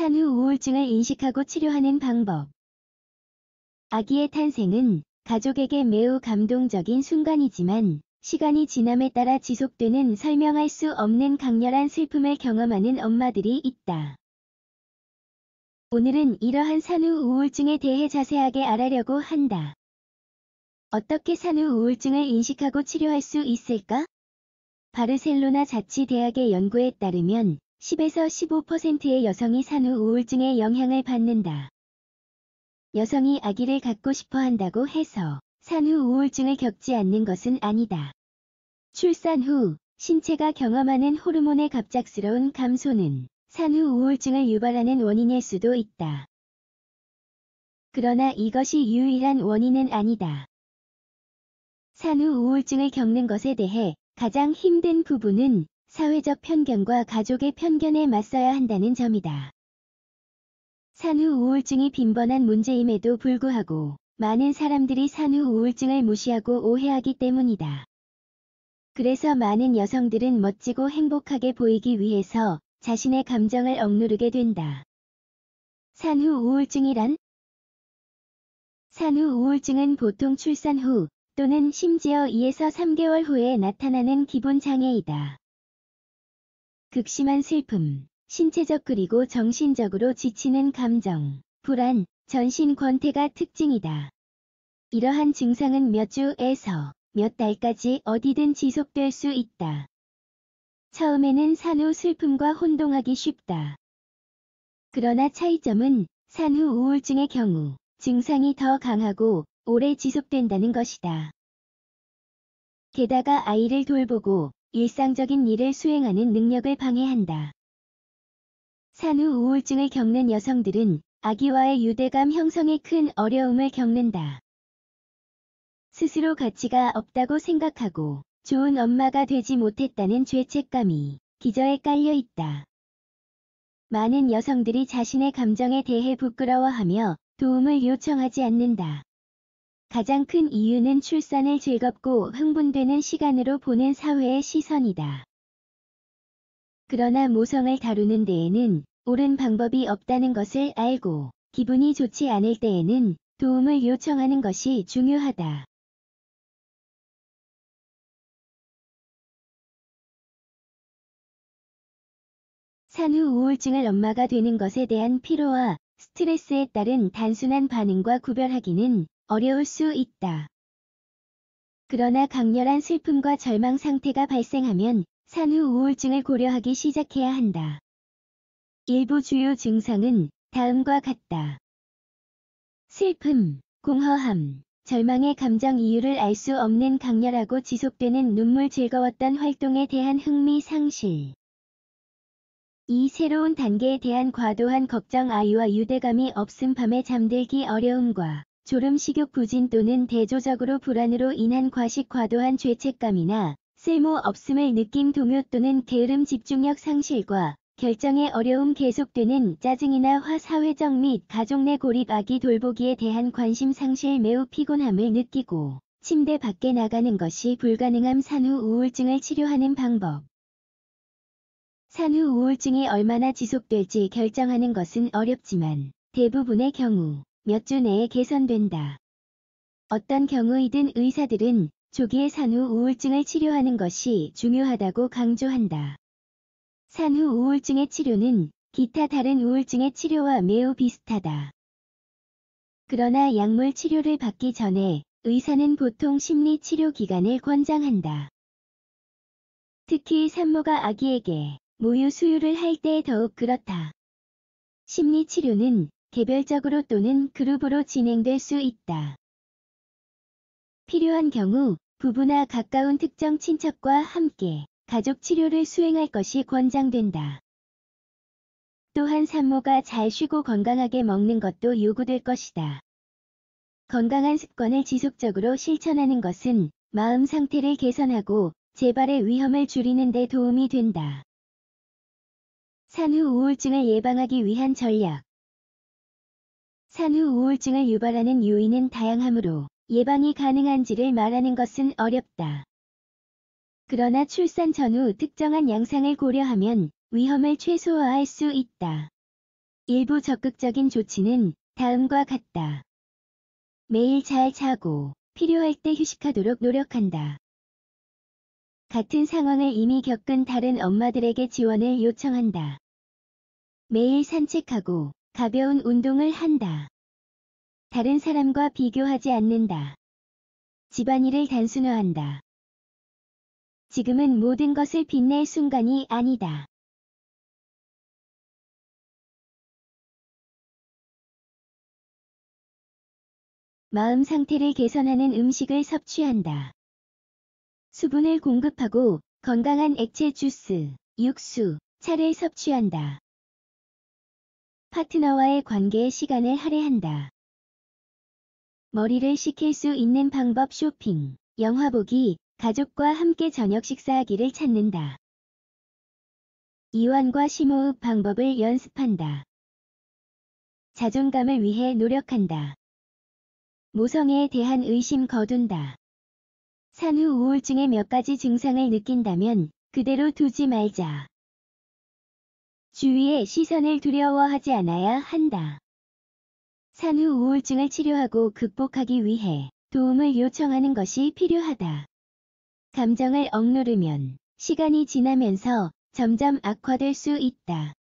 산후 우울증을 인식하고 치료하는 방법. 아기의 탄생은 가족에게 매우 감동적인 순간이지만 시간이 지남에 따라 지속되는 설명할 수 없는 강렬한 슬픔을 경험하는 엄마들이 있다. 오늘은 이러한 산후 우울증에 대해 자세하게 알아려고 한다. 어떻게 산후 우울증을 인식하고 치료할 수 있을까? 바르셀로나 자치대학의 연구에 따르면 10에서 15%의 여성이 산후 우울증의 영향을 받는다. 여성이 아기를 갖고 싶어 한다고 해서 산후 우울증을 겪지 않는 것은 아니다. 출산 후 신체가 경험하는 호르몬의 갑작스러운 감소는 산후 우울증을 유발하는 원인일 수도 있다. 그러나 이것이 유일한 원인은 아니다. 산후 우울증을 겪는 것에 대해 가장 힘든 부분은 사회적 편견과 가족의 편견에 맞서야 한다는 점이다. 산후 우울증이 빈번한 문제임에도 불구하고 많은 사람들이 산후 우울증을 무시하고 오해하기 때문이다. 그래서 많은 여성들은 멋지고 행복하게 보이기 위해서 자신의 감정을 억누르게 된다. 산후 우울증이란? 산후 우울증은 보통 출산 후 또는 심지어 2에서 3개월 후에 나타나는 기본 장애이다. 극심한 슬픔, 신체적 그리고 정신적으로 지치는 감정, 불안, 전신 권태가 특징이다. 이러한 증상은 몇 주에서 몇 달까지 어디든 지속될 수 있다. 처음에는 산후 슬픔과 혼동하기 쉽다. 그러나 차이점은 산후 우울증의 경우 증상이 더 강하고 오래 지속된다는 것이다. 게다가 아이를 돌보고 일상적인 일을 수행하는 능력을 방해한다. 산후 우울증을 겪는 여성들은 아기와의 유대감 형성에 큰 어려움을 겪는다. 스스로 가치가 없다고 생각하고 좋은 엄마가 되지 못했다는 죄책감이 기저에 깔려 있다. 많은 여성들이 자신의 감정에 대해 부끄러워하며 도움을 요청하지 않는다. 가장 큰 이유는 출산을 즐겁고 흥분되는 시간으로 보는 사회의 시선이다. 그러나 모성을 다루는 데에는 옳은 방법이 없다는 것을 알고 기분이 좋지 않을 때에는 도움을 요청하는 것이 중요하다. 산후 우울증을 엄마가 되는 것에 대한 피로와 스트레스에 따른 단순한 반응과 구별하기는 어려울 수 있다. 그러나 강렬한 슬픔과 절망 상태가 발생하면 산후 우울증을 고려하기 시작해야 한다. 일부 주요 증상은 다음과 같다. 슬픔, 공허함, 절망의 감정 이유를 알 수 없는 강렬하고 지속되는 눈물 즐거웠던 활동에 대한 흥미 상실. 이 새로운 단계에 대한 과도한 걱정 아이와 유대감이 없음 밤에 잠들기 어려움과 졸음 식욕 부진 또는 대조적으로 불안으로 인한 과식 과도한 죄책감이나 쓸모 없음을 느낌 동요 또는 게으름 집중력 상실과 결정의 어려움 계속되는 짜증이나 화 사회적 및 가족 내 고립 아기 돌보기에 대한 관심 상실 매우 피곤함을 느끼고 침대 밖에 나가는 것이 불가능함 산후 우울증을 치료하는 방법. 산후 우울증이 얼마나 지속될지 결정하는 것은 어렵지만 대부분의 경우 몇 주 내에 개선된다. 어떤 경우이든 의사들은 조기에 산후 우울증을 치료하는 것이 중요하다고 강조한다. 산후 우울증의 치료는 기타 다른 우울증의 치료와 매우 비슷하다. 그러나 약물 치료를 받기 전에 의사는 보통 심리 치료 기간을 권장한다. 특히 산모가 아기에게 모유 수유를 할 때 더욱 그렇다. 심리 치료는 개별적으로 또는 그룹으로 진행될 수 있다. 필요한 경우 부부나 가까운 특정 친척과 함께 가족 치료를 수행할 것이 권장된다. 또한 산모가 잘 쉬고 건강하게 먹는 것도 요구될 것이다. 건강한 습관을 지속적으로 실천하는 것은 마음 상태를 개선하고 재발의 위험을 줄이는 데 도움이 된다. 산후 우울증을 예방하기 위한 전략. 산후 우울증을 유발하는 요인은 다양하므로 예방이 가능한지를 말하는 것은 어렵다. 그러나 출산 전후 특정한 양상을 고려하면 위험을 최소화할 수 있다. 일부 적극적인 조치는 다음과 같다. 매일 잘 자고 필요할 때 휴식하도록 노력한다. 같은 상황을 이미 겪은 다른 엄마들에게 지원을 요청한다. 매일 산책하고 가벼운 운동을 한다. 다른 사람과 비교하지 않는다. 집안일을 단순화한다. 지금은 모든 것을 빛낼 순간이 아니다. 마음 상태를 개선하는 음식을 섭취한다. 수분을 공급하고 건강한 액체 주스, 육수, 차를 섭취한다. 파트너와의 관계에 시간을 할애한다. 머리를 식힐 수 있는 방법 쇼핑, 영화 보기, 가족과 함께 저녁 식사하기를 찾는다. 이완과 심호흡 방법을 연습한다. 자존감을 위해 노력한다. 모성애에 대한 의심 거둔다. 산후 우울증의 몇 가지 증상을 느낀다면 그대로 두지 말자. 주위의 시선을 두려워하지 않아야 한다. 산후 우울증을 치료하고 극복하기 위해 도움을 요청하는 것이 필요하다. 감정을 억누르면 시간이 지나면서 점점 악화될 수 있다.